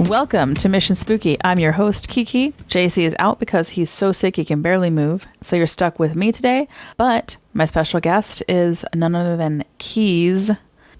Welcome to Mission Spooky. I'm your host, Kiki. JC is out because he's so sick he can barely move, so you're stuck with me today. But my special guest is none other than Keys,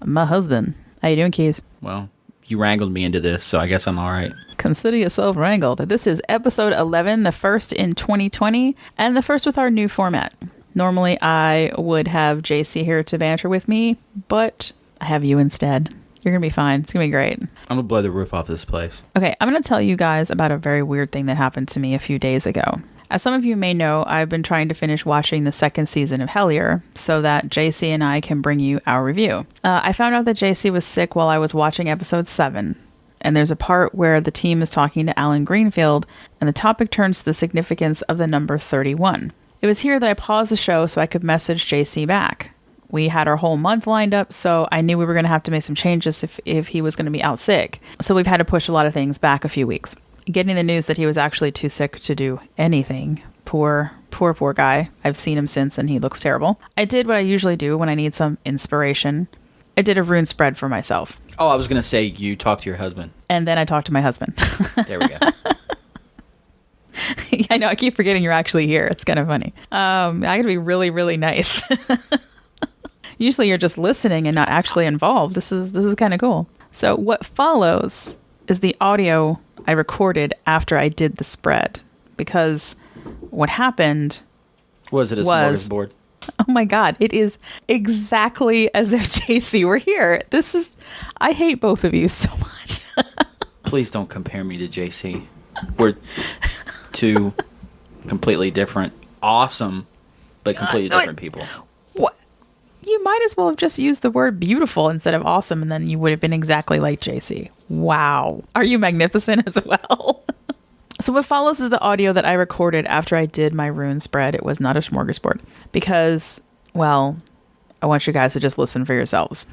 my husband. How you doing, Keys? Well, you wrangled me into this, so I guess I'm all right. Consider yourself wrangled. This is episode 11, the first in 2020, and the first with our new format. Normally, I would have JC here to banter with me, but I have you instead. You're going to be fine. It's going to be great. I'm going to blow the roof off this place. Okay, I'm going to tell you guys about a very weird thing that happened to me a few days ago. As some of you may know, I've been trying to finish watching the second season of Hellier so that JC and I can bring you our review. I found out that JC was sick while I was watching episode 7. And there's a part where the team is talking to Alan Greenfield, and the topic turns to the significance of the number 31. It was here that I paused the show so I could message JC back. We had our whole month lined up, so I knew we were going to have to make some changes if he was going to be out sick. So we've had to push a lot of things back a few weeks. Getting the news that he was actually too sick to do anything. Poor guy. I've seen him since, and he looks terrible. I did what I usually do when I need some inspiration. I did a rune spread for myself. Oh, I was going to say you talked to your husband. And then I talked to my husband. There we go. I know, I keep forgetting you're actually here. It's kind of funny. I got to be really, really nice. Usually you're just listening and not actually involved. This is kind of cool. So what follows is the audio I recorded after I did the spread. Because what happened was it a smorgasbord? Oh my God, it is exactly as if JC were here. I hate both of you so much. Please don't compare me to JC. We're two completely different, awesome, but completely different people. What? You might as well have just used the word beautiful instead of awesome, and then you would have been exactly like JC. Wow. Are you magnificent as well? So what follows is the audio that I recorded after I did my rune spread. It was not a smorgasbord because, well, I want you guys to just listen for yourselves.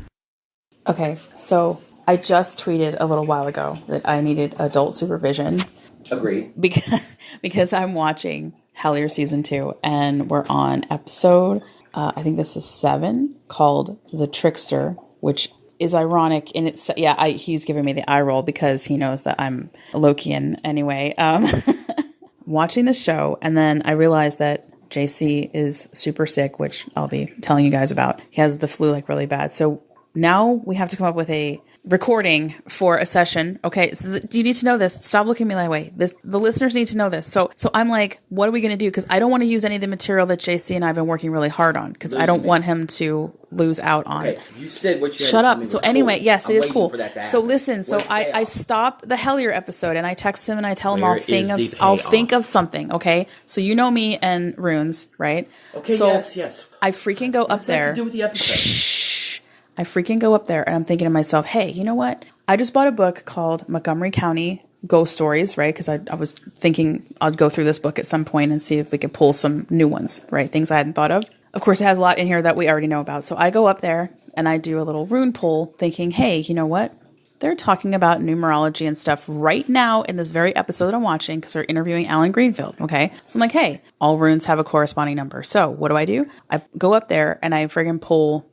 Okay, so I just tweeted a little while ago that I needed adult supervision. Agreed. Because I'm watching Hellier Season 2, and we're on episode, I think this is 7, called The Trickster, which is ironic in its, he's giving me the eye roll because he knows that I'm Lokian anyway. Watching the show, and then I realized that JC is super sick, which I'll be telling you guys about. He has the flu like really bad. So now we have to come up with a recording for a session. Okay, so you need to know this. Stop looking at me that way. The listeners need to know this. So I'm like, what are we going to do? Because I don't want to use any of the material that JC and I have been working really hard on because I don't want him to lose out on. Okay, you said what you had Shut to tell up. me So was anyway, cool. yes, I'm it is waiting cool. for that to So happen. listen, so I stop the Hellier episode and I text him and I tell him Where I'll is the think payoff? of something. Okay, so you know me and runes, right? Okay, so yes. I freaking go up there. What's that to do with the episode? Shh. I freaking go up there and I'm thinking to myself, hey, you know what? I just bought a book called Montgomery County Ghost Stories, right? Because I was thinking I'd go through this book at some point and see if we could pull some new ones, right? Things I hadn't thought of. Of course, it has a lot in here that we already know about. So I go up there and I do a little rune pull thinking, hey, you know what? They're talking about numerology and stuff right now in this very episode that I'm watching because they're interviewing Alan Greenfield, okay? So I'm like, hey, all runes have a corresponding number. So what do? I go up there and I friggin' pull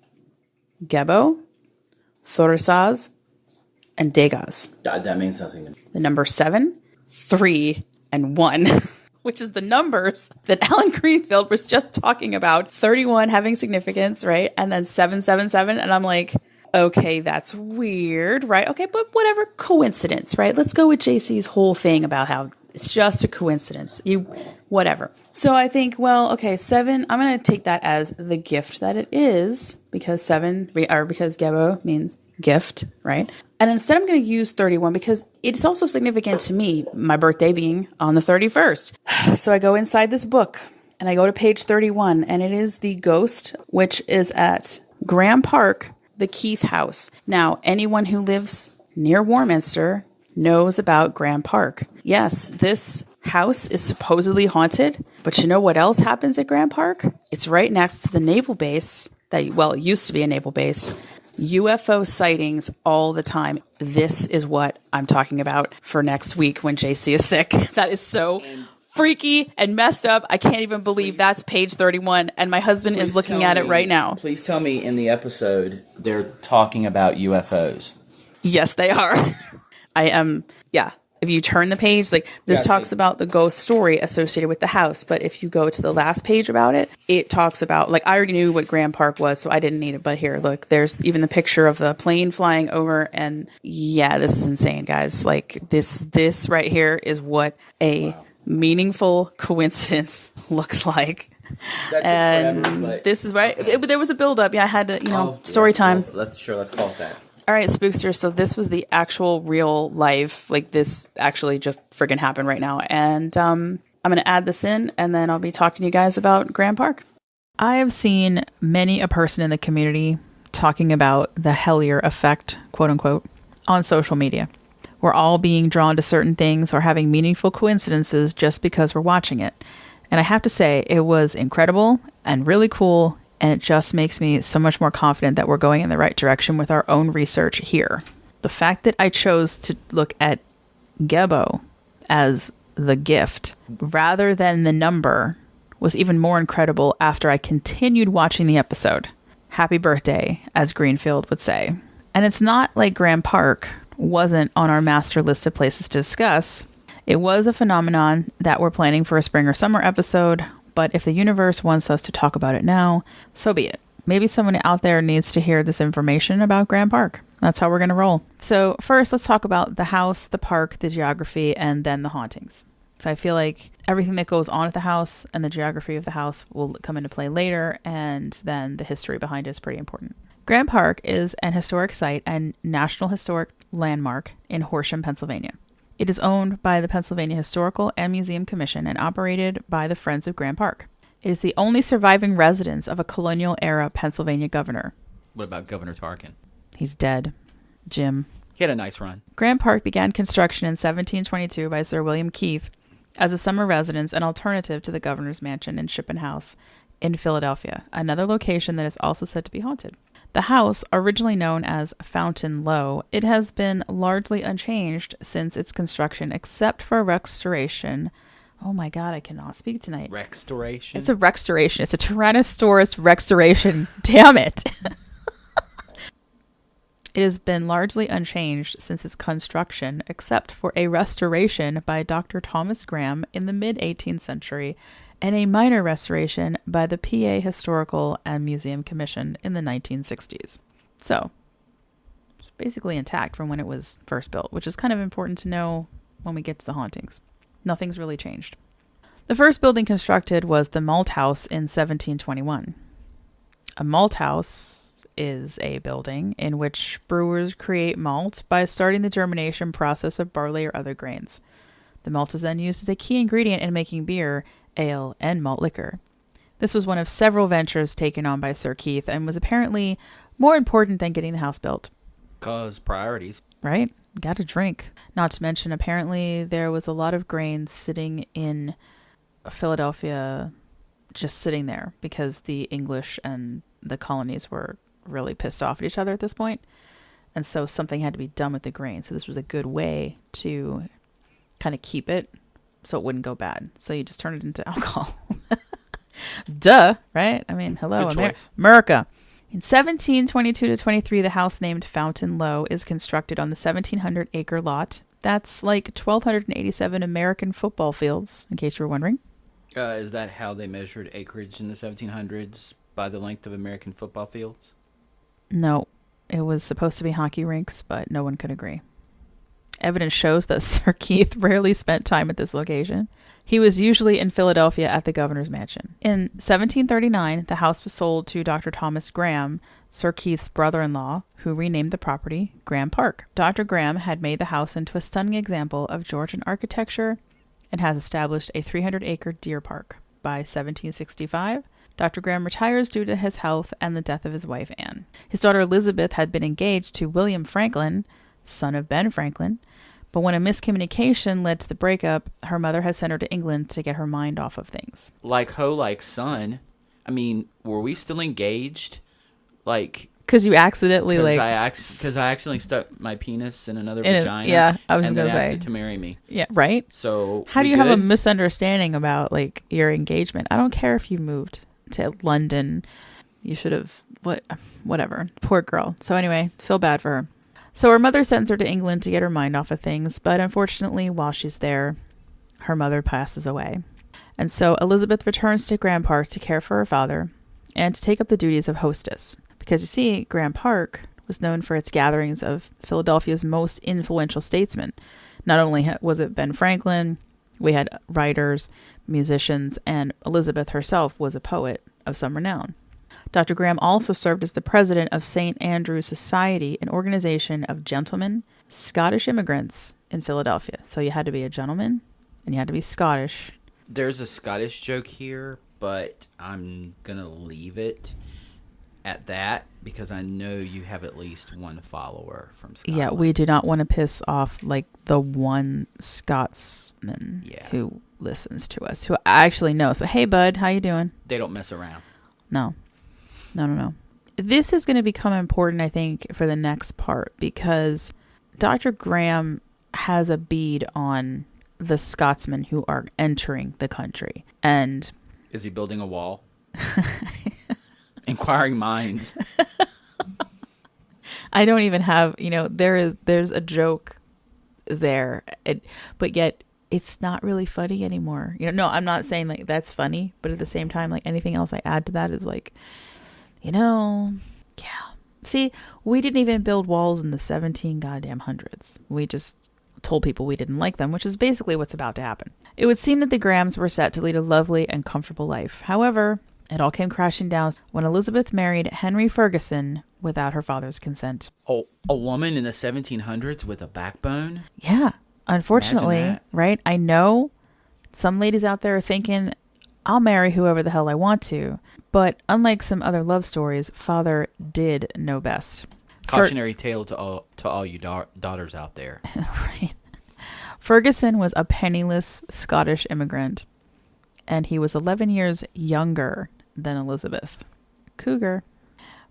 Gebo, Thorisaz, and Degas. That means nothing to me. The number 7, 3, and 1, which is the numbers that Alan Greenfield was just talking about. 31 having significance, right? And then 777. And I'm like, okay, that's weird, right? Okay, but whatever, coincidence, right? Let's go with JC's whole thing about how it's just a coincidence. Whatever. So I think, well, okay, 7, I'm going to take that as the gift that it is because because Gebo means gift, right? And instead I'm going to use 31 because it's also significant to me, my birthday being on the 31st. So I go inside this book and I go to page 31 and it is the ghost, which is at Graeme Park, the Keith house. Now, anyone who lives near Warminster knows about Graeme Park. Yes, this house is supposedly haunted, but you know what else happens at Graeme Park? It's right next to the naval base it used to be a naval base. UFO sightings all the time. This is what I'm talking about for next week when JC is sick. That is so freaky and messed up. I can't even believe that's page 31, and my husband is looking at it right now. Please tell me in the episode they're talking about UFOs. Yes, they are. If you turn the page, like this Gotcha. talks about the ghost story associated with the house. But if you go to the last page about it, it talks about, like, I already knew what Graeme Park was, so I didn't need it. But here, look, there's even the picture of the plane flying over. And yeah, this is insane, guys. Like this right here is what a meaningful coincidence looks like. That took forever, but This is right. okay. There was a build up. Yeah, I had to, story time. Well, let's call it that. All right, Spookster. So this was the actual real life. Like, this actually just friggin' happened right now. And I'm going to add this in, and then I'll be talking to you guys about Graeme Park. I have seen many a person in the community talking about the Hellier effect, quote unquote, on social media. We're all being drawn to certain things or having meaningful coincidences just because we're watching it. And I have to say, it was incredible and really cool. And it just makes me so much more confident that we're going in the right direction with our own research here. The fact that I chose to look at Gebo as the gift rather than the number was even more incredible after I continued watching the episode. Happy birthday, as Greenfield would say. And it's not like Graeme Park wasn't on our master list of places to discuss. It was a phenomenon that we're planning for a spring or summer episode. But if the universe wants us to talk about it now, so be it. Maybe someone out there needs to hear this information about Graeme Park. That's how we're going to roll. So first, let's talk about the house, the park, the geography, and then the hauntings. So I feel like everything that goes on at the house and the geography of the house will come into play later, and then the history behind it is pretty important. Graeme Park is an historic site and National Historic Landmark in Horsham, Pennsylvania. It is owned by the Pennsylvania Historical and Museum Commission and operated by the Friends of Graeme Park. It is the only surviving residence of a colonial-era Pennsylvania governor. What about Governor Tarkin? He's dead. Jim. He had a nice run. Graeme Park began construction in 1722 by Sir William Keith as a summer residence and alternative to the governor's mansion in Shippen House in Philadelphia, another location that is also said to be haunted. The house, originally known as Fountain Low, it has been largely unchanged since its construction, except for a restoration. Oh my God, I cannot speak tonight. Restoration? It's a restoration. It's a Tyrannosaurus restoration. Damn it. It has been largely unchanged since its construction, except for a restoration by Dr. Thomas Graham in the mid-18th century and a minor restoration by the PA Historical and Museum Commission in the 1960s. So, it's basically intact from when it was first built, which is kind of important to know when we get to the hauntings. Nothing's really changed. The first building constructed was the Malt House in 1721. A malt house is a building in which brewers create malt by starting the germination process of barley or other grains. The malt is then used as a key ingredient in making beer, ale, and malt liquor. This was one of several ventures taken on by Sir Keith and was apparently more important than getting the house built. 'Cause priorities. Right? Got to drink. Not to mention, apparently there was a lot of grains sitting in Philadelphia, just sitting there because the English and the colonies were really pissed off at each other at this point. And so something had to be done with the grain. So this was a good way to kind of keep it so it wouldn't go bad. So you just turn it into alcohol. Duh, right? I mean, hello, America. In 1722 to 23, the house named Fountain Low is constructed on the 1,700-acre lot. That's like 1,287 American football fields, in case you were wondering. Is that how they measured acreage in the 1700s? By the length of American football fields? No, it was supposed to be hockey rinks, but no one could agree. Evidence shows that Sir Keith rarely spent time at this location. He was usually in Philadelphia at the governor's mansion. In 1739, the house was sold to Dr. Thomas Graham, Sir Keith's brother-in-law, who renamed the property Graeme Park. Dr. Graham had made the house into a stunning example of Georgian architecture and has established a 300-acre deer park. By 1765, Dr. Graham retires due to his health and the death of his wife, Anne. His daughter Elizabeth had been engaged to William Franklin, son of Ben Franklin, but when a miscommunication led to the breakup, her mother had sent her to England to get her mind off of things. Like son. I mean, were we still engaged? Like... Because you accidentally, Because I accidentally stuck my penis in another vagina. Yeah, I was going to say. And then asked it to marry me. Yeah, right? So, how do you have a misunderstanding about, like, your engagement? I don't care if you moved to London. You should have... Whatever. Poor girl. So anyway, feel bad for her. So her mother sends her to England to get her mind off of things, but unfortunately, while she's there, her mother passes away. And so Elizabeth returns to Graeme Park to care for her father and to take up the duties of hostess. Because you see, Graeme Park was known for its gatherings of Philadelphia's most influential statesmen. Not only was it Ben Franklin, we had writers, musicians, and Elizabeth herself was a poet of some renown. Dr. Graeme also served as the president of St. Andrew's Society, an organization of gentlemen, Scottish immigrants in Philadelphia. So you had to be a gentleman and you had to be Scottish. There's a Scottish joke here, but I'm going to leave it at that because I know you have at least one follower from Scotland. Yeah, we do not want to piss off like the one Scotsman who listens to us, who I actually know. So, hey, bud, how you doing? They don't mess around. No. This is going to become important, I think, for the next part because Dr. Graeme has a bead on the Scotsmen who are entering the country. And is he building a wall? Inquiring minds. I don't even have, there's a joke there, but yet it's not really funny anymore. No, I'm not saying like that's funny, but at the same time, like anything else I add to that is like, yeah. See, we didn't even build walls in the 17 goddamn hundreds. We just told people we didn't like them, which is basically what's about to happen. It would seem that the Grahams were set to lead a lovely and comfortable life. However, it all came crashing down when Elizabeth married Henry Ferguson without her father's consent. Oh, a woman in the 1700s with a backbone? Yeah, unfortunately, right? I know some ladies out there are thinking, I'll marry whoever the hell I want to. But unlike some other love stories, father did know best. Cautionary tale to all you daughters out there. Right. Ferguson was a penniless Scottish immigrant, and he was 11 years younger than Elizabeth. Cougar.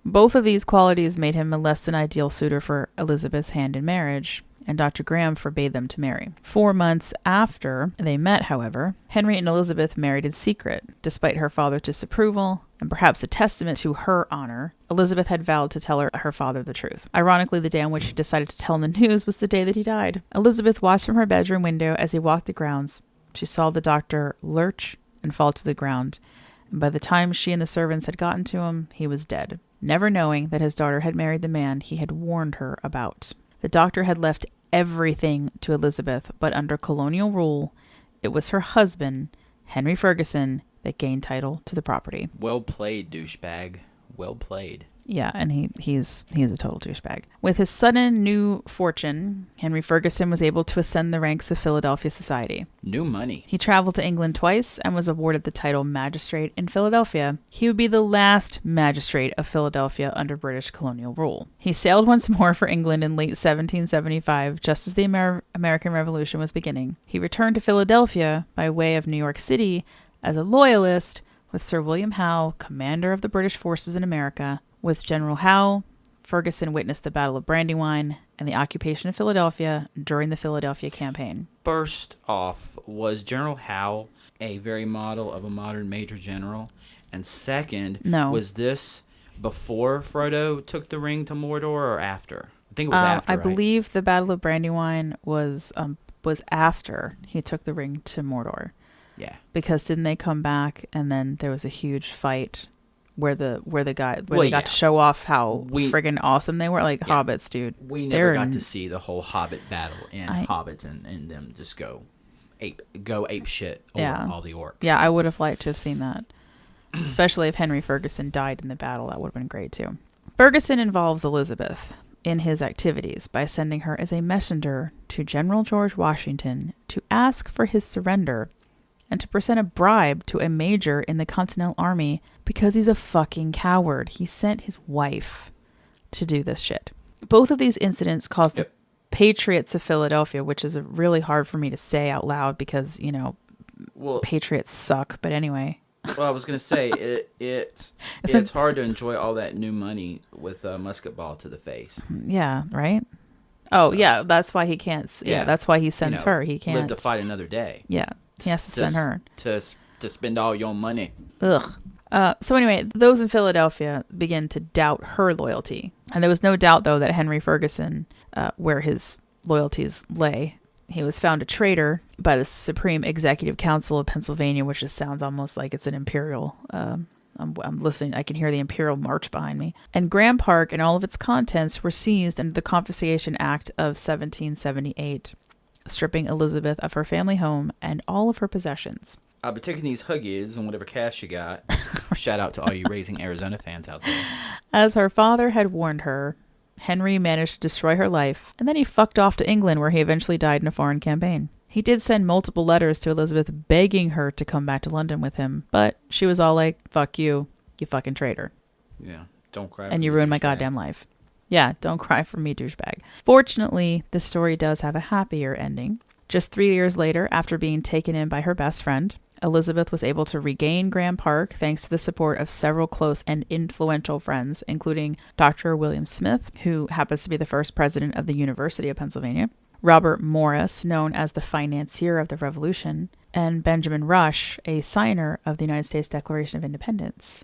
Both of these qualities made him a less than ideal suitor for Elizabeth's hand in marriage, and Dr. Graeme forbade them to marry. 4 months after they met, however, Henry and Elizabeth married in secret. Despite her father's disapproval, and perhaps a testament to her honor, Elizabeth had vowed to tell her father the truth. Ironically, the day on which he decided to tell him the news was the day that he died. Elizabeth watched from her bedroom window as he walked the grounds. She saw the doctor lurch and fall to the ground, and by the time she and the servants had gotten to him, he was dead, never knowing that his daughter had married the man he had warned her about. The doctor had left everything to Elizabeth, but under colonial rule, it was her husband, Henry Ferguson, that gained title to the property. Well played, douchebag. Well played. Yeah, and he's a total douchebag. With his sudden new fortune, Henry Ferguson was able to ascend the ranks of Philadelphia society. New money. He traveled to England twice and was awarded the title magistrate in Philadelphia. He would be the last magistrate of Philadelphia under British colonial rule. He sailed once more for England in late 1775, just as the American Revolution was beginning. He returned to Philadelphia by way of New York City as a loyalist with Sir William Howe, commander of the British forces in America. With General Howe, Ferguson witnessed the Battle of Brandywine and the occupation of Philadelphia during the Philadelphia campaign. First off, was General Howe a very model of a modern major general? And second, was this before Frodo took the ring to Mordor or after? I think it was after, I believe the Battle of Brandywine was after he took the ring to Mordor. Yeah. Because didn't they come back and then there was a huge fight where they got to show off how friggin' awesome they were, like hobbits, dude. We never got to see the whole Hobbit battle and hobbits and them just go ape shit over all the orcs. Yeah, I would have liked to have seen that. Especially if Henry Ferguson died in the battle, that would have been great too. Ferguson involves Elizabeth in his activities by sending her as a messenger to General George Washington to ask for his surrender and to present a bribe to a major in the Continental Army because he's a fucking coward. He sent his wife to do this shit. Both of these incidents caused the Patriots of Philadelphia, which is really hard for me to say out loud because, Patriots suck. But anyway. Well, I was going to say, it's hard to enjoy all that new money with a musket ball to the face. Yeah, right? Oh, so, that's why he can't. Yeah, that's why he sends her. He can't live to fight another day. Yeah. He has to send her. To spend all your money. Ugh. So anyway, those in Philadelphia begin to doubt her loyalty. And there was no doubt, though, that Henry Ferguson, where his loyalties lay, he was found a traitor by the Supreme Executive Council of Pennsylvania, which just sounds almost like it's an imperial. I'm listening. I can hear the Imperial March behind me. And Graeme Park and all of its contents were seized under the Confiscation Act of 1778, stripping Elizabeth of her family home and all of her possessions. I'll be taking these huggies and whatever cash you got. Shout out to all you Raising Arizona fans out there. As her father had warned her, Henry managed to destroy her life, and then he fucked off to England, where he eventually died in a foreign campaign. He did send multiple letters to Elizabeth begging her to come back to London with him, but she was all like, fuck you, you fucking traitor. Yeah, don't cry. And you ruined my goddamn life. Yeah, don't cry for me, douchebag. Fortunately, the story does have a happier ending. Just 3 years later, after being taken in by her best friend, Elizabeth was able to regain Graeme Park thanks to the support of several close and influential friends, including Dr. William Smith, who happens to be the first president of the University of Pennsylvania, Robert Morris, known as the financier of the Revolution, and Benjamin Rush, a signer of the United States Declaration of Independence,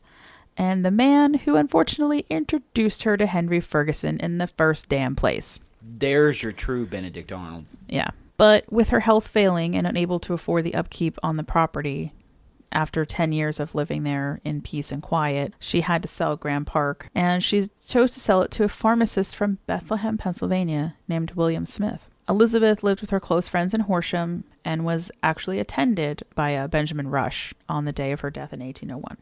and the man who unfortunately introduced her to Henry Ferguson in the first damn place. There's your true Benedict Arnold. Yeah. But with her health failing and unable to afford the upkeep on the property, after 10 years of living there in peace and quiet, she had to sell Graeme Park, and she chose to sell it to a pharmacist from Bethlehem, Pennsylvania, named William Smith. Elizabeth lived with her close friends in Horsham and was actually attended by Benjamin Rush on the day of her death in 1801.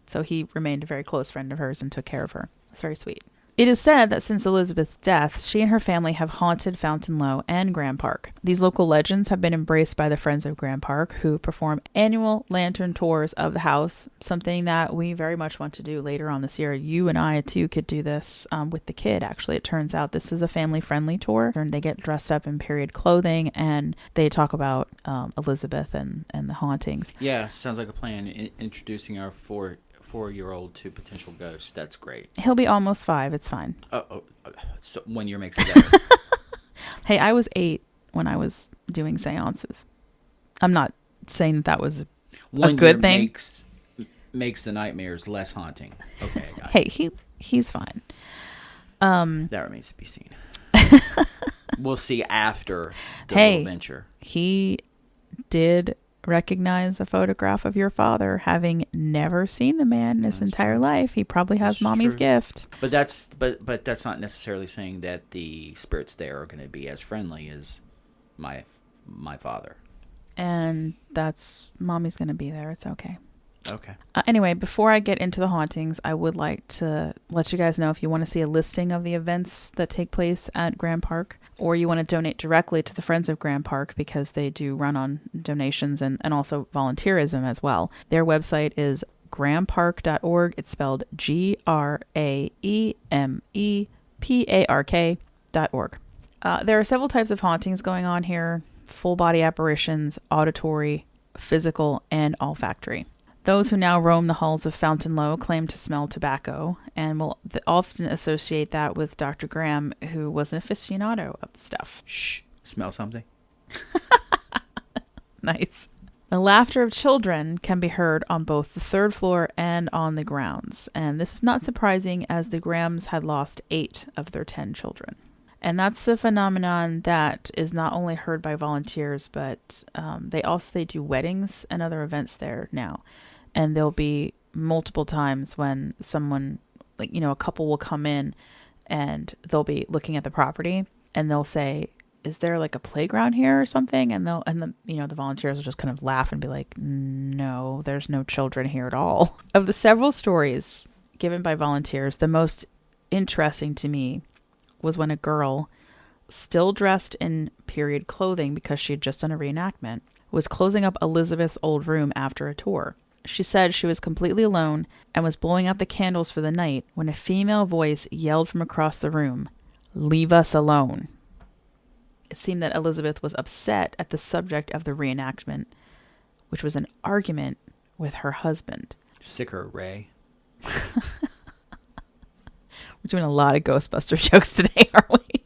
So he remained a very close friend of hers and took care of her. It's very sweet. It is said that since Elizabeth's death, she and her family have haunted Fontainebleau and Graeme Park. These local legends have been embraced by the Friends of Graeme Park, who perform annual lantern tours of the house, something that we very much want to do later on this year. You and I, too, could do this with the kid, actually. It turns out this is a family-friendly tour, and they get dressed up in period clothing, and they talk about Elizabeth and the hauntings. Yeah, sounds like a plan. Introducing our four-year-old to potential ghosts. That's great. He'll be almost 5. It's fine. So 1 year makes it better. Hey, I was 8 when I was doing seances. I'm not saying that was a good thing. Makes the nightmares less haunting. Okay, I got it. Hey, he's fine. That remains to be seen. We'll see after the little adventure. He did recognize a photograph of your father, having never seen the man in his entire life. He probably has mommy's gift. But that's not necessarily saying that the spirits there are going to be as friendly as my father. And that's mommy's going to be there. It's okay. Okay. Anyway, before I get into the hauntings, I would like to let you guys know if you want to see a listing of the events that take place at Graeme Park, or you want to donate directly to the Friends of Graeme Park, because they do run on donations and also volunteerism as well. Their website is graemepark.org. It's spelled GraemePark.org. There are several types of hauntings going on here: full body apparitions, auditory, physical, and olfactory. Those who now roam the halls of Fontainebleau claim to smell tobacco, and will often associate that with Dr. Graeme, who was an aficionado of the stuff. Shh, smell something? Nice. The laughter of children can be heard on both the 3rd floor and on the grounds, and this is not surprising, as the Graemes had lost 8 of their 10 children. And that's a phenomenon that is not only heard by volunteers, but they do weddings and other events there now. And there'll be multiple times when someone, a couple will come in and they'll be looking at the property and they'll say, is there like a playground here or something? And the volunteers will just kind of laugh and be like, no, there's no children here at all. Of the several stories given by volunteers, the most interesting to me was when a girl, still dressed in period clothing because she had just done a reenactment, was closing up Elizabeth's old room after a tour. She said she was completely alone and was blowing out the candles for the night when a female voice yelled from across the room, "Leave us alone." It seemed that Elizabeth was upset at the subject of the reenactment, which was an argument with her husband. Sicker, Ray. We're doing a lot of Ghostbuster jokes today, aren't we?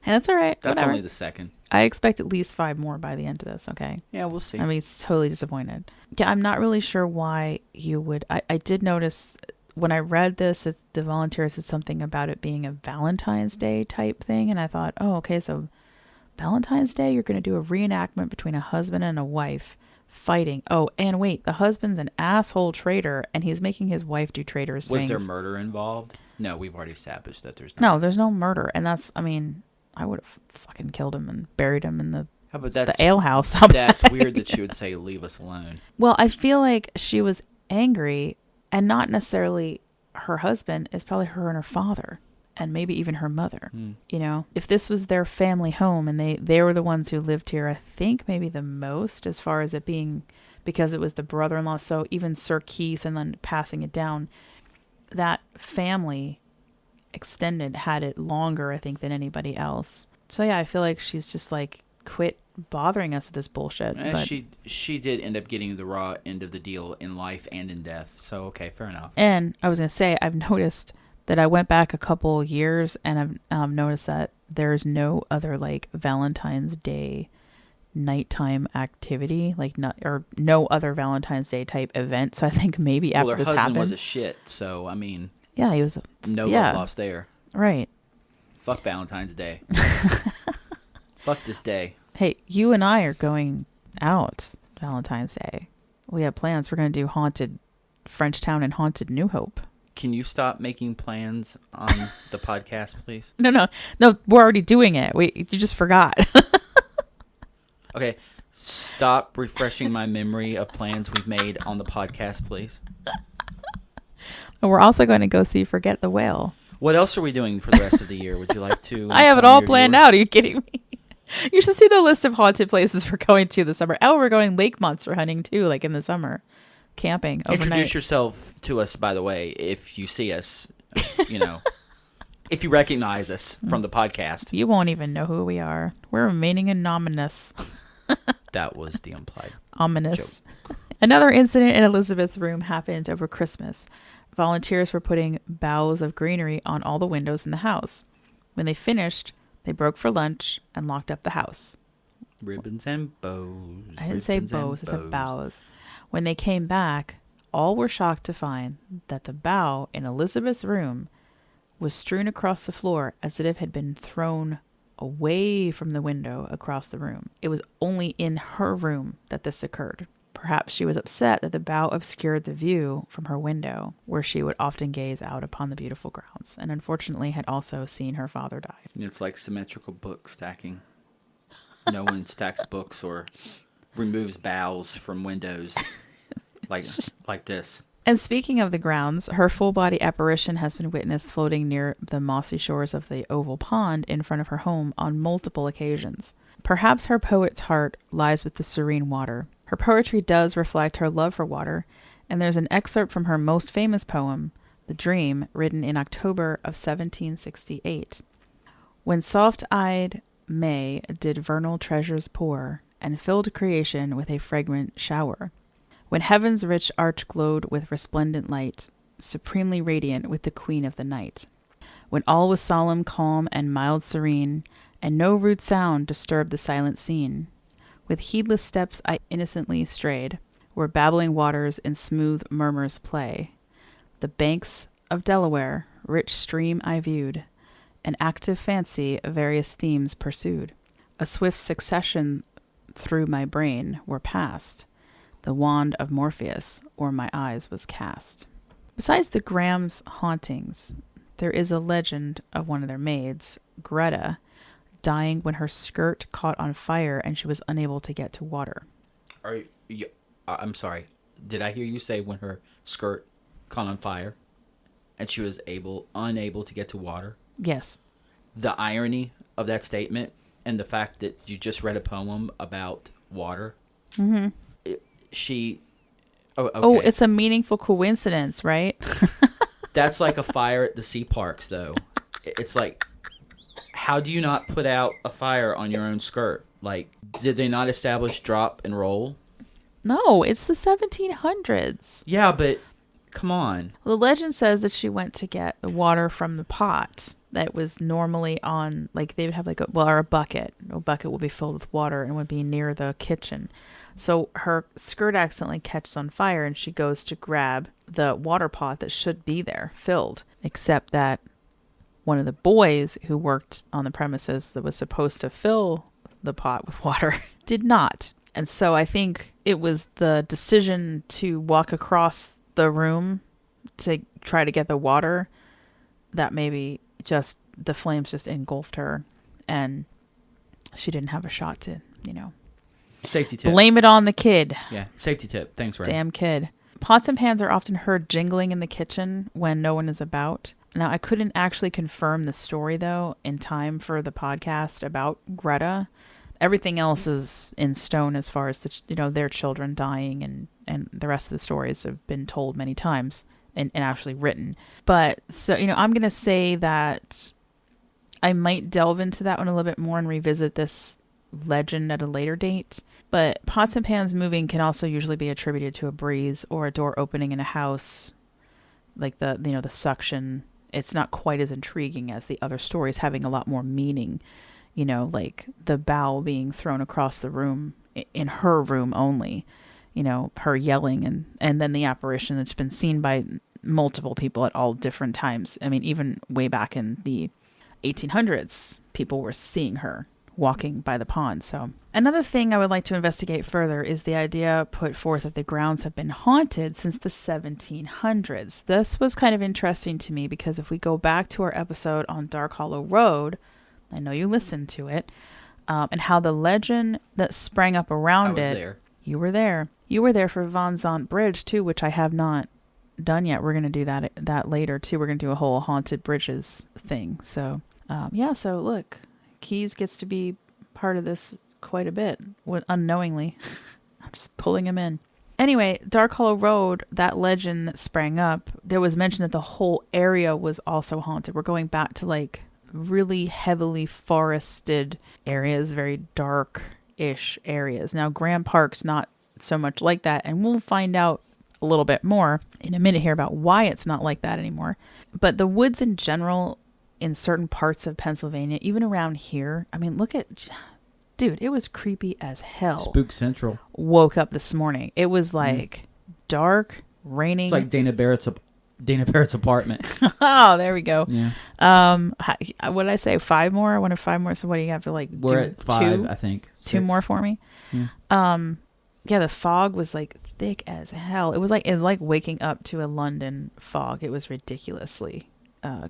And that's all right. That's whatever. Only the second. I expect at least 5 more by the end of this, okay? Yeah, we'll see. I mean, it's totally disappointed. Yeah, I'm not really sure why you would... I did notice when I read this, the volunteer said something about it being a Valentine's Day type thing, and I thought, oh, okay, so Valentine's Day, you're going to do a reenactment between a husband and a wife fighting. Oh, and wait, the husband's an asshole traitor, and he's making his wife do traitorous things. Was there murder involved? No, we've already established that there's no, there's no murder, and that's, I mean, I would have fucking killed him and buried him in the alehouse. That's weird that she would say, leave us alone. Well, I feel like she was angry, and not necessarily her husband. It's probably her and her father, and maybe even her mother. You know, if this was their family home and they were the ones who lived here, I think maybe the most, as far as it being, because it was the brother-in-law. So even Sir Keith and then passing it down, that family extended had it longer, I think, than anybody else. So yeah, I feel like she's just like, quit bothering us with this bullshit. But she did end up getting the raw end of the deal in life and in death. So okay, fair enough. And I was gonna say, I've noticed that I went back a couple years and I've noticed that there's no other like Valentine's Day nighttime activity, like no other Valentine's Day type event. So I think maybe after this happened, her husband was a shit. So I mean, yeah, he was love lost there. Right. Fuck Valentine's Day. Fuck this day. Hey, you and I are going out Valentine's Day. We have plans. We're going to do Haunted Frenchtown and Haunted New Hope. Can you stop making plans on the podcast, please? No, we're already doing it. You just forgot. Okay, stop refreshing my memory of plans we've made on the podcast, please. And we're also going to go see Forget the Whale. What else are we doing for the rest of the year? Would you like to? I have it all planned out. Are you kidding me? You should see the list of haunted places we're going to this summer. Oh, we're going lake monster hunting too, like in the summer. Camping overnight. Introduce yourself to us, by the way, if you see us, you know, if you recognize us from the podcast. You won't even know who we are. We're remaining anonymous. That was the implied ominous joke. Another incident in Elizabeth's room happened over Christmas. Volunteers were putting boughs of greenery on all the windows in the house. When they finished, they broke for lunch and locked up the house. Ribbons and bows. I didn't say bows, I said boughs. When they came back, all were shocked to find that the bough in Elizabeth's room was strewn across the floor as if it had been thrown away from the window across the room. It was only in her room that this occurred. Perhaps she was upset that the bough obscured the view from her window, where she would often gaze out upon the beautiful grounds, and unfortunately had also seen her father die. It's like symmetrical book stacking. No one stacks books or removes boughs from windows like this. And speaking of the grounds, her full-body apparition has been witnessed floating near the mossy shores of the oval pond in front of her home on multiple occasions. Perhaps her poet's heart lies with the serene water. Her poetry does reflect her love for water, and there's an excerpt from her most famous poem, The Dream, written in October of 1768. When soft-eyed May did vernal treasures pour, and filled creation with a fragrant shower. When heaven's rich arch glowed with resplendent light, supremely radiant with the queen of the night. When all was solemn, calm, and mild serene, and no rude sound disturbed the silent scene. With heedless steps I innocently strayed, where babbling waters in smooth murmurs play. The banks of Delaware, rich stream I viewed, and active fancy various themes pursued. A swift succession through my brain were passed. The wand of Morpheus o'er my eyes was cast. Besides the Graham's hauntings, there is a legend of one of their maids, Greta, dying when her skirt caught on fire and she was unable to get to water. I'm sorry. Did I hear you say when her skirt caught on fire and she was unable to get to water? Yes. The irony of that statement and the fact that you just read a poem about water. Mm-hmm. Okay. Oh, it's a meaningful coincidence, right? That's like a fire at the sea parks, though. It's like, how do you not put out a fire on your own skirt? Like, did they not establish drop and roll? No, it's the 1700s. Yeah, but come on. The legend says that she went to get the water from the pot. that was normally on, like, they would have like a bucket. A bucket would be filled with water and would be near the kitchen. So her skirt accidentally catches on fire and she goes to grab the water pot that should be there filled, except that one of the boys who worked on the premises that was supposed to fill the pot with water did not. And so I think it was the decision to walk across the room to try to get the water that maybe just the flames just engulfed her and she didn't have a shot to, Safety tip. blame it on the kid. Yeah, safety tip. Thanks, Ray. Damn kid. Pots and pans are often heard jingling in the kitchen when no one is about. Now, I couldn't actually confirm the story, though, in time for the podcast about Greta. Everything else is in stone as far as their children dying and the rest of the stories have been told many times and actually written. But so, I'm going to say that I might delve into that one a little bit more and revisit this legend at a later date. But pots and pans moving can also usually be attributed to a breeze or a door opening in a house, like the suction. It's not quite as intriguing as the other stories, having a lot more meaning. Like the bowl being thrown across the room in her room only, her yelling and then the apparition that's been seen by multiple people at all different times. I mean, even way back in the 1800s, people were seeing her walking by the pond. So another thing I would like to investigate further is the idea put forth that the grounds have been haunted since the 1700s. This was kind of interesting to me because if we go back to our episode on Dark Hollow Road, I know you listened to it, and how the legend that sprang up around it. There. You were there. You were there for Von Zant Bridge too, which I have not done yet. We're going to do that later too. We're going to do a whole haunted bridges thing. So so look, Keys gets to be part of this quite a bit unknowingly. I'm just pulling him in. Anyway, Dark Hollow Road, that legend that sprang up, there was mention that the whole area was also haunted. We're going back to like really heavily forested areas, very dark-ish areas. Now, Graeme Park's not so much like that, and we'll find out a little bit more in a minute here about why it's not like that anymore. But the woods in general, in certain parts of Pennsylvania, even around here, I mean, dude, it was creepy as hell. Spook Central. Woke up this morning. It was like dark, raining. It's like Dana Barrett's apartment. Oh, there we go. Yeah. What did I say? 5 more? I wanted 5 more. So what do you have to like? We're at 5, two? I think. 2 more for me. Yeah. Yeah, the fog was like thick as hell. It was like waking up to a London fog. It was ridiculously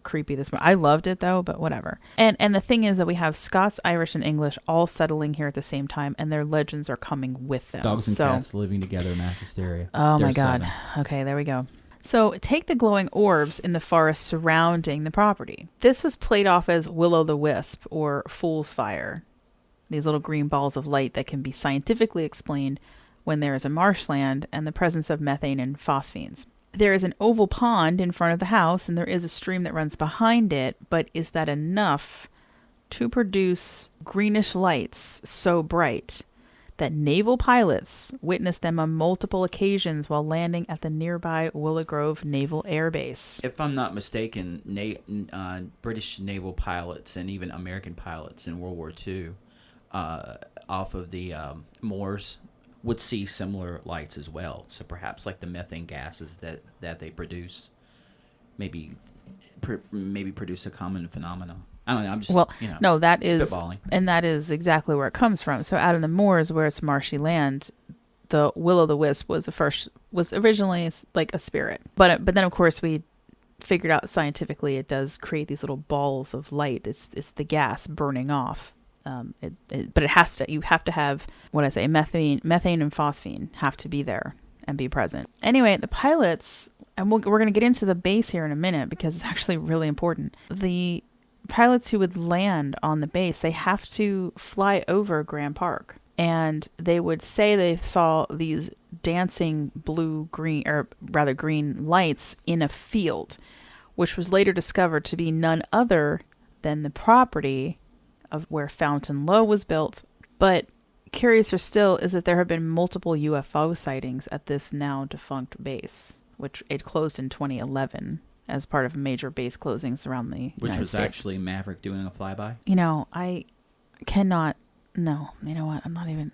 creepy this morning. I loved it though, but whatever. And the thing is that we have Scots, Irish, and English all settling here at the same time, and their legends are coming with them. Dogs and cats living together, mass hysteria. Oh my God. Okay, there we go. So take the glowing orbs in the forest surrounding the property. This was played off as will-o'-the-wisp or fool's fire. These little green balls of light that can be scientifically explained when there is a marshland and the presence of methane and phosphenes. There is an oval pond in front of the house and there is a stream that runs behind it, but is that enough to produce greenish lights so bright that naval pilots witnessed them on multiple occasions while landing at the nearby Willow Grove Naval Air Base? If I'm not mistaken, British naval pilots and even American pilots in World War II off of the moors would see similar lights as well. So perhaps like the methane gases that they produce maybe produce a common phenomenon. I don't know. I'm just no, that is spitballing. And that is exactly where it comes from. So out in the moors where it's marshy land, the will-o'-the-wisp was originally like a spirit, but then of course we figured out scientifically it does create these little balls of light. It's the gas burning off. But you have to have methane and phosphine have to be there and be present. Anyway, the pilots, and we're going to get into the base here in a minute because it's actually really important. The pilots who would land on the base, they have to fly over Graeme Park, and they would say they saw these dancing green lights in a field, which was later discovered to be none other than the property of where Fountain Low was built. But curiouser still is that there have been multiple UFO sightings at this now defunct base, which it closed in 2011. as part of major base closings around the Which United was States. actually Maverick doing a flyby? You know, I cannot... No, you know what? I'm not even...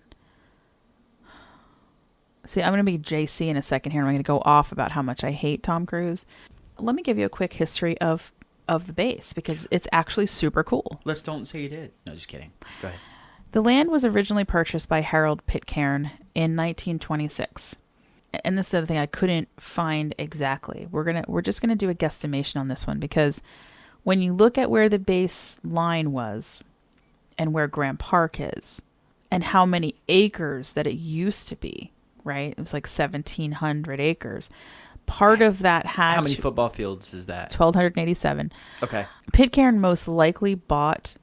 See, I'm going to be JC in a second here, and I'm going to go off about how much I hate Tom Cruise. Let me give you a quick history of the base, because it's actually super cool. Let's don't say you did. No, just kidding. Go ahead. The land was originally purchased by Harold Pitcairn in 1926. And this is the other thing I couldn't find exactly. We're just gonna do a guesstimation on this one, because when you look at where the base line was and where Graeme Park is and how many acres that it used to be, right? It was like 1,700 acres. Part of that had... How many football fields is that? 1,287. Okay. Pitcairn most likely bought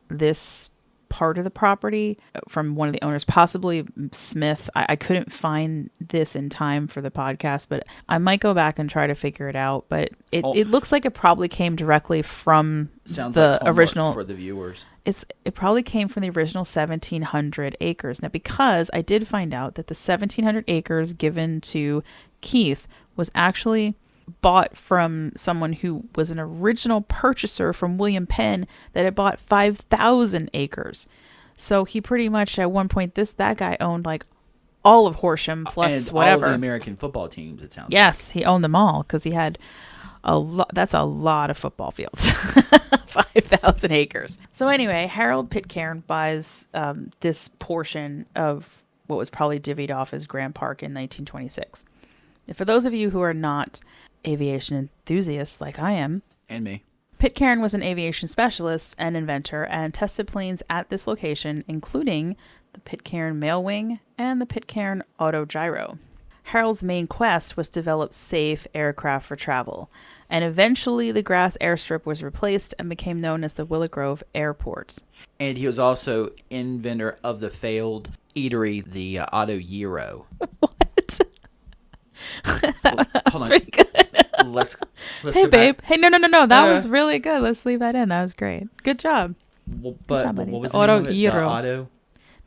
this part of the property from one of the owners, possibly Smith. I couldn't find this in time for the podcast, but I might go back and try to figure it out. But it looks like it probably came directly from the original... for the viewers. It probably came from the original 1,700 acres. Now, because I did find out that the 1,700 acres given to Keith was actually bought from someone who was an original purchaser from William Penn that had bought 5,000 acres. So he pretty much, at one point, that guy owned like all of Horsham plus and whatever. all of the American football teams, it sounds Yes, like. he owned them all, because he had a lot. That's a lot of football fields. 5,000 acres. So anyway, Harold Pitcairn buys this portion of what was probably divvied off as Graeme Park in 1926. And for those of you who are not aviation enthusiasts like I am, and me, Pitcairn was an aviation specialist and inventor and tested planes at this location, including the Pitcairn Mail Wing and the Pitcairn Autogyro. Harold's main quest was to develop safe aircraft for travel, and eventually the grass airstrip was replaced and became known as the Willow Grove Airport. And he was also inventor of the failed eatery, the Outta. What? Hold on. Pretty good. Let's Hey, go babe. back. Hey, no. That was really good. Let's leave that in. That was great. Good job. But Good job, buddy. what was The the name of it? Autogyro.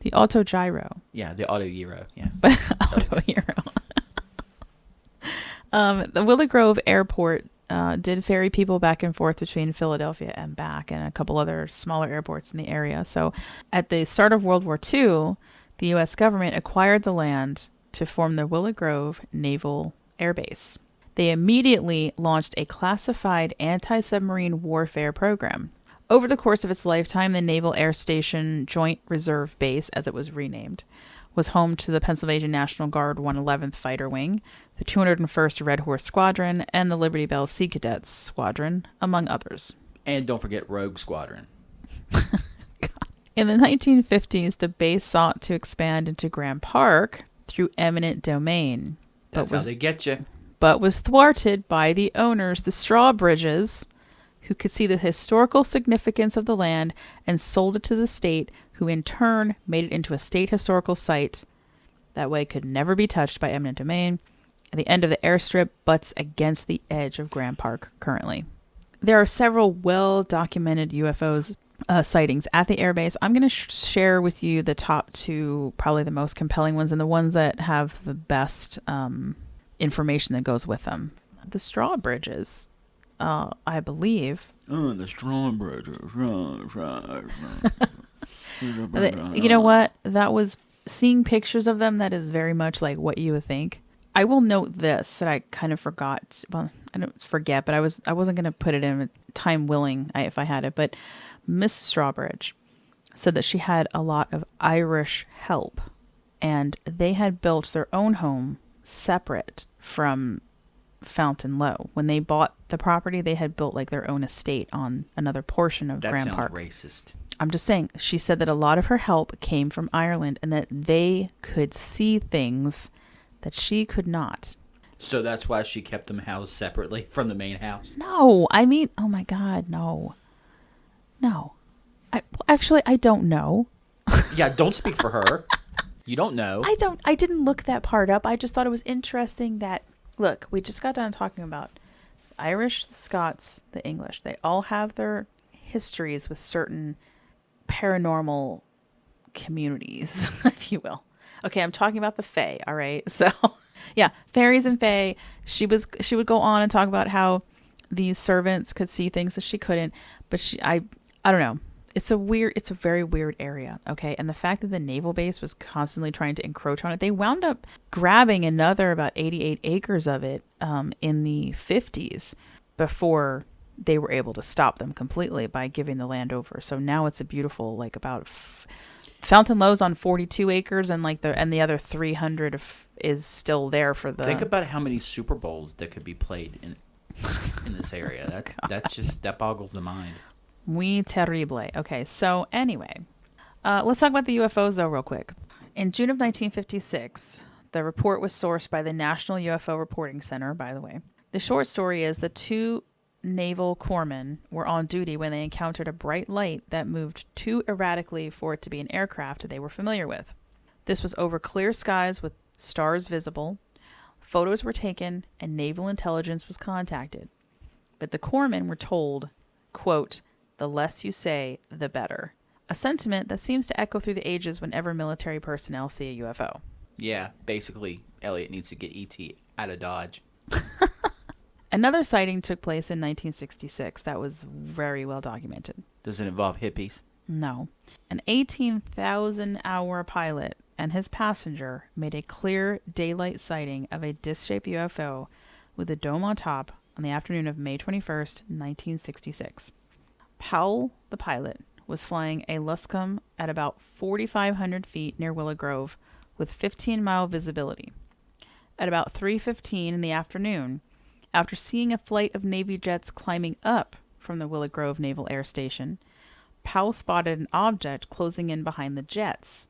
The Autogyro. Yeah, the Autogyro. Yeah. Autogyro. The Willow Grove Airport did ferry people back and forth between Philadelphia and back, and a couple other smaller airports in the area. So at the start of World War II, the U.S. government acquired the land to form the Willow Grove Naval Air Base. They immediately launched a classified anti-submarine warfare program. Over the course of its lifetime, the Naval Air Station Joint Reserve Base, as it was renamed, was home to the Pennsylvania National Guard 111th Fighter Wing, the 201st Red Horse Squadron, and the Liberty Bell Sea Cadets Squadron, among others. And don't forget Rogue Squadron. In the 1950s, the base sought to expand into Graeme Park through eminent domain. That's how they get you. But was thwarted by the owners, the Strawbridges, who could see the historical significance of the land and sold it to the state, who in turn made it into a state historical site. That way it could never be touched by eminent domain. At the end of the airstrip butts against the edge of Graeme Park currently. There are several well-documented UFOs sightings at the airbase. I'm going to share with you the top two, probably the most compelling ones, and the ones that have the best information that goes with them. The Strawbridges, I believe. Oh, the Strawbridges. You know what? That was seeing pictures of them. That is very much like what you would think. I will note this that I kind of forgot. Well, I don't forget, but I wasn't going to put it in time willing if I had it. But Miss Strawbridge said that she had a lot of Irish help, and they had built their own home separate from Fountain Low. When they bought the property, they had built like their own estate on another portion of Graeme Park. That sounds racist. I'm just saying, she said that a lot of her help came from Ireland and that they could see things that she could not. So that's why she kept them housed separately from the main house? No, I mean, oh my God, no. I don't know. Yeah, don't speak for her. You don't know. I didn't look that part up. I just thought it was interesting that, look, we just got done talking about Irish, the Scots, the English. They all have their histories with certain paranormal communities, if you will. Okay, I'm talking about the Fae, all right? So, yeah, fairies and Fae. She would go on and talk about how these servants could see things that she couldn't, but I don't know. It's a very weird area, okay? And the fact that the naval base was constantly trying to encroach on it, they wound up grabbing another about 88 acres of it in the 50s before they were able to stop them completely by giving the land over. So now it's a beautiful, like, about Fountain Low's on 42 acres, and the other 300 is still there for the. Think about how many Super Bowls that could be played in this area. That boggles the mind. Muy terrible. Okay, so anyway, let's talk about the UFOs though real quick. In June of 1956, the report was sourced by the National UFO Reporting Center, by the way. The short story is the two naval corpsmen were on duty when they encountered a bright light that moved too erratically for it to be an aircraft they were familiar with. This was over clear skies with stars visible. Photos were taken and naval intelligence was contacted. But the corpsmen were told, quote, "The less you say, the better." A sentiment that seems to echo through the ages whenever military personnel see a UFO. Yeah, basically, Elliot needs to get E.T. out of Dodge. Another sighting took place in 1966 that was very well documented. Does it involve hippies? No. An 18,000-hour pilot and his passenger made a clear daylight sighting of a disc-shaped UFO with a dome on top on the afternoon of May 21st, 1966. Powell, the pilot, was flying a Luscombe at about 4,500 feet near Willow Grove with 15-mile visibility. At about 3:15 in the afternoon, after seeing a flight of Navy jets climbing up from the Willow Grove Naval Air Station, Powell spotted an object closing in behind the jets.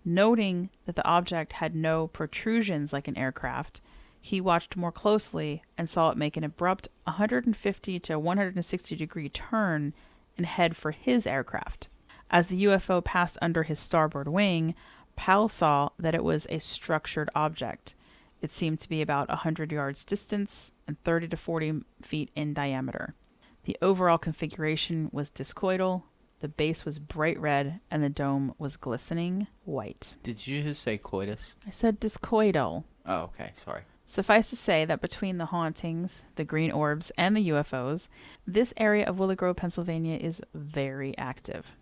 Noting that the object had no protrusions like an aircraft, he watched more closely and saw it make an abrupt 150 to 160 degree turn and head for his aircraft. As the UFO passed under his starboard wing, Powell saw that it was a structured object. It seemed to be about 100 yards distance and 30 to 40 feet in diameter. The overall configuration was discoidal, the base was bright red, and the dome was glistening white. Did you just say coitus? I said discoidal. Oh, okay, sorry. Suffice to say that between the hauntings, the green orbs, and the UFOs, this area of Willow Grove, Pennsylvania is very active.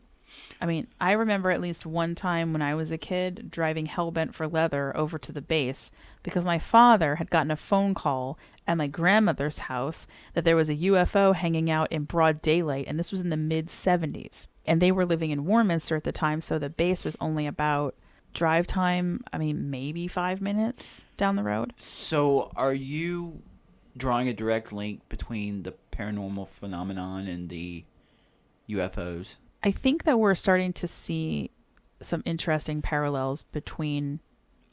I mean, I remember at least one time when I was a kid driving hellbent for leather over to the base because my father had gotten a phone call at my grandmother's house that there was a UFO hanging out in broad daylight, and this was in the mid-70s. And they were living in Warminster at the time, so the base was only about drive time, maybe 5 minutes down the road. So are you drawing a direct link between the paranormal phenomenon and the UFOs? I think that we're starting to see some interesting parallels between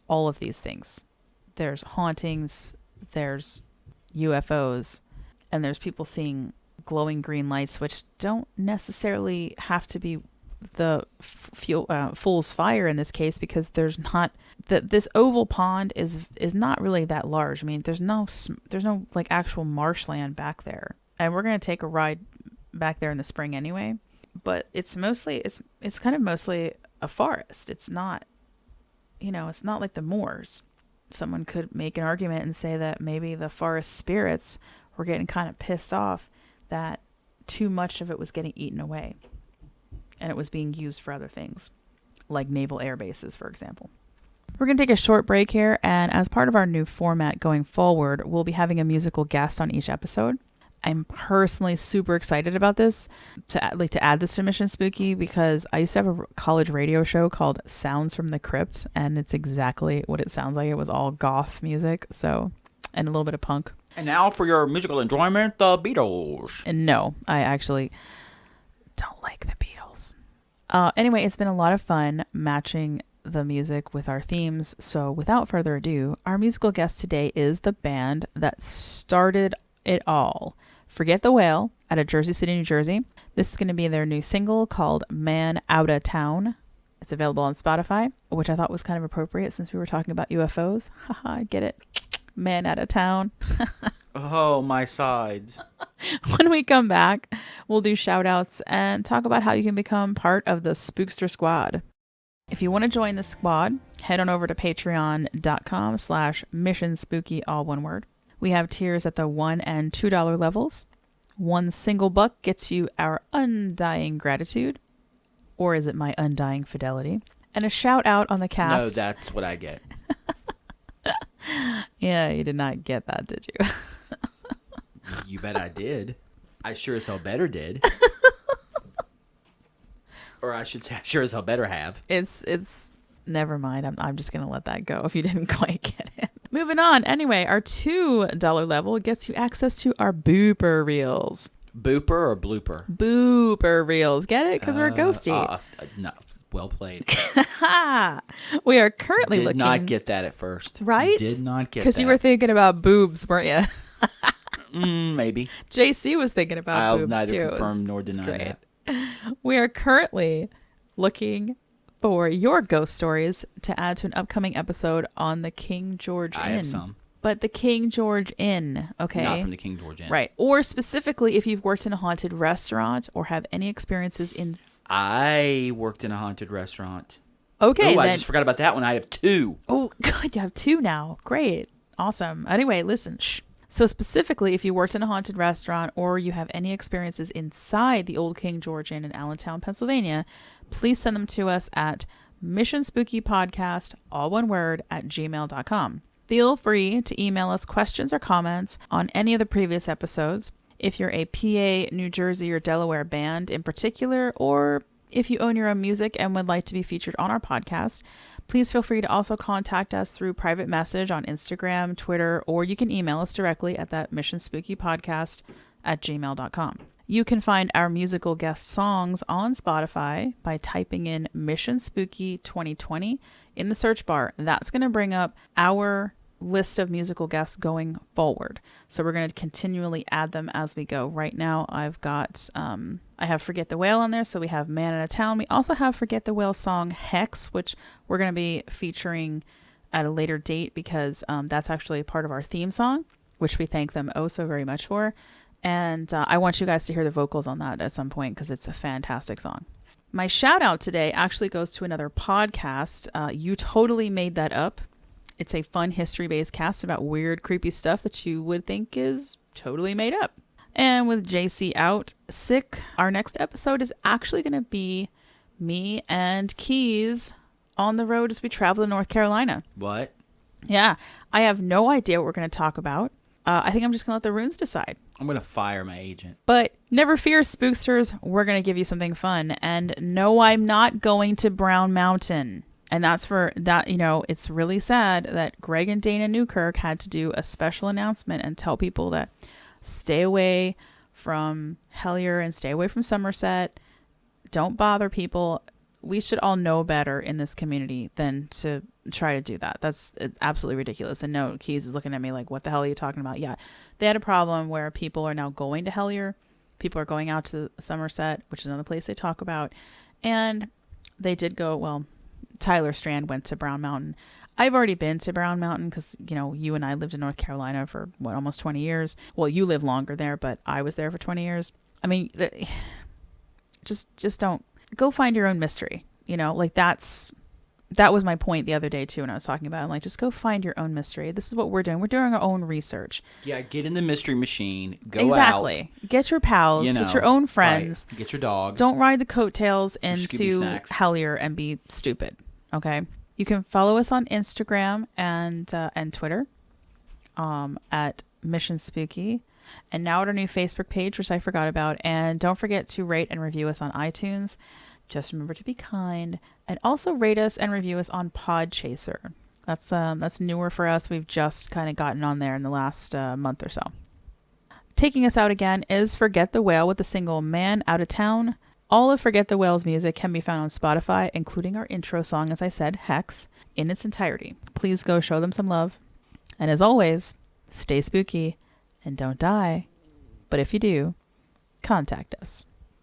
all of these things. There's hauntings, there's UFOs, and there's people seeing glowing green lights, which don't necessarily have to be the fool's fire in this case, because there's not this oval pond is not really that large. I mean, there's no like actual marshland back there, and we're gonna take a ride back there in the spring anyway. But it's kind of mostly a forest. It's not, it's not like the moors. Someone could make an argument and say that maybe the forest spirits were getting kind of pissed off that too much of it was getting eaten away. And it was being used for other things, like naval air bases, for example. We're going to take a short break here, and as part of our new format going forward, we'll be having a musical guest on each episode. I'm personally super excited about this, to add this to Mission Spooky, because I used to have a college radio show called Sounds from the Crypt, and it's exactly what it sounds like. It was all goth music, and a little bit of punk. And now for your musical enjoyment, the Beatles. And no, I actually don't like the Beatles. Anyway, it's been a lot of fun matching the music with our themes. So without further ado, our musical guest today is the band that started it all. Forget the Whale out of Jersey City, New Jersey. This is going to be their new single called Man Outta Town. It's available on Spotify, which I thought was kind of appropriate since we were talking about UFOs. Haha, I get it. Man Outta Town. Oh, my sides. When we come back, we'll do shout outs and talk about how you can become part of the Spookster Squad. If you want to join the squad, head on over to patreon.com/missionspooky, all one word. We have tiers at the $1 and $2 levels. One single buck gets you our undying gratitude. Or is it my undying fidelity? And a shout out on the cast. No, that's what I get. Yeah, you did not get that, did you? You bet I did. I sure as hell better did. Or I should say, I sure as hell better have. It's never mind. I'm just going to let that go if you didn't quite get it. Moving on. Anyway, our $2 level gets you access to our booper reels. Booper or blooper? Booper reels. Get it? Because we're ghosty. No. Well played. We are currently looking. Did not get that at first. Right? Did not get that. Because you were thinking about boobs, weren't you? Maybe. JC was thinking about boobs, neither too. confirm nor deny that. We are currently looking for your ghost stories to add to an upcoming episode on the King George Inn. I have some. But the King George Inn, okay? Not from the King George Inn. Right. Or specifically if you've worked in a haunted restaurant or have any experiences in... I worked in a haunted restaurant. Okay, Oh, I just forgot about that one. I have 2. Oh, God, you have 2 now. Great. Awesome. Anyway, listen. So specifically, if you worked in a haunted restaurant or you have any experiences inside the old King George Inn in Allentown, Pennsylvania, please send them to us at missionspookypodcast, all one word, @gmail.com. Feel free to email us questions or comments on any of the previous episodes. If you're a PA, New Jersey, or Delaware band in particular, or if you own your own music and would like to be featured on our podcast, please feel free to also contact us through private message on Instagram, Twitter, or you can email us directly at that missionspookypodcast @gmail.com. You can find our musical guest songs on Spotify by typing in Mission Spooky 2020 in the search bar. That's going to bring up our list of musical guests going forward. So we're going to continually add them as we go. Right now, I've got, I have Forget the Whale on there. So we have Man in a Town. We also have Forget the Whale song Hex, which we're going to be featuring at a later date because that's actually a part of our theme song, which we thank them oh so very much for. And I want you guys to hear the vocals on that at some point because it's a fantastic song. My shout out today actually goes to another podcast. You Totally Made That Up. It's a fun history-based cast about weird, creepy stuff that you would think is totally made up. And with JC out sick, our next episode is actually going to be me and Keys on the road as we travel to North Carolina. What? Yeah. I have no idea what we're going to talk about. I think I'm just going to let the runes decide. I'm going to fire my agent. But never fear, spooksters. We're going to give you something fun. And no, I'm not going to Brown Mountain. And that's for that, you know, it's really sad that Greg and Dana Newkirk had to do a special announcement and tell people to stay away from Hellier and stay away from Somerset. Don't bother people. We should all know better in this community than to try to do that. That's absolutely ridiculous. And no, Keys is looking at me like, what the hell are you talking about? Yeah, they had a problem where people are now going to Hellier. People are going out to Somerset, which is another place they talk about. And they did go, well, Tyler Strand went to Brown Mountain. I've already been to Brown Mountain because, you know, you and I lived in North Carolina for, almost 20 years. Well, you live longer there, but I was there for 20 years. I mean, just don't. Go find your own mystery. You know, like that was my point the other day, too, when I was talking about it. I'm like, just go find your own mystery. This is what we're doing. We're doing our own research. Yeah, get in the mystery machine. Go exactly. out. Get your pals. Get your own friends. Right. Get your dog. Don't ride the coattails into Hellier and be stupid. Okay? You can follow us on Instagram and Twitter at Mission Spooky. And now at our new Facebook page, which I forgot about. And don't forget to rate and review us on iTunes. Just remember to be kind. And also rate us and review us on Podchaser. That's newer for us. We've just kind of gotten on there in the last month or so. Taking us out again is Forget the Whale with the single Man Out of Town. All of Forget the Whale's music can be found on Spotify, including our intro song, as I said, Hex, in its entirety. Please go show them some love. And as always, stay spooky and don't die. But if you do, contact us.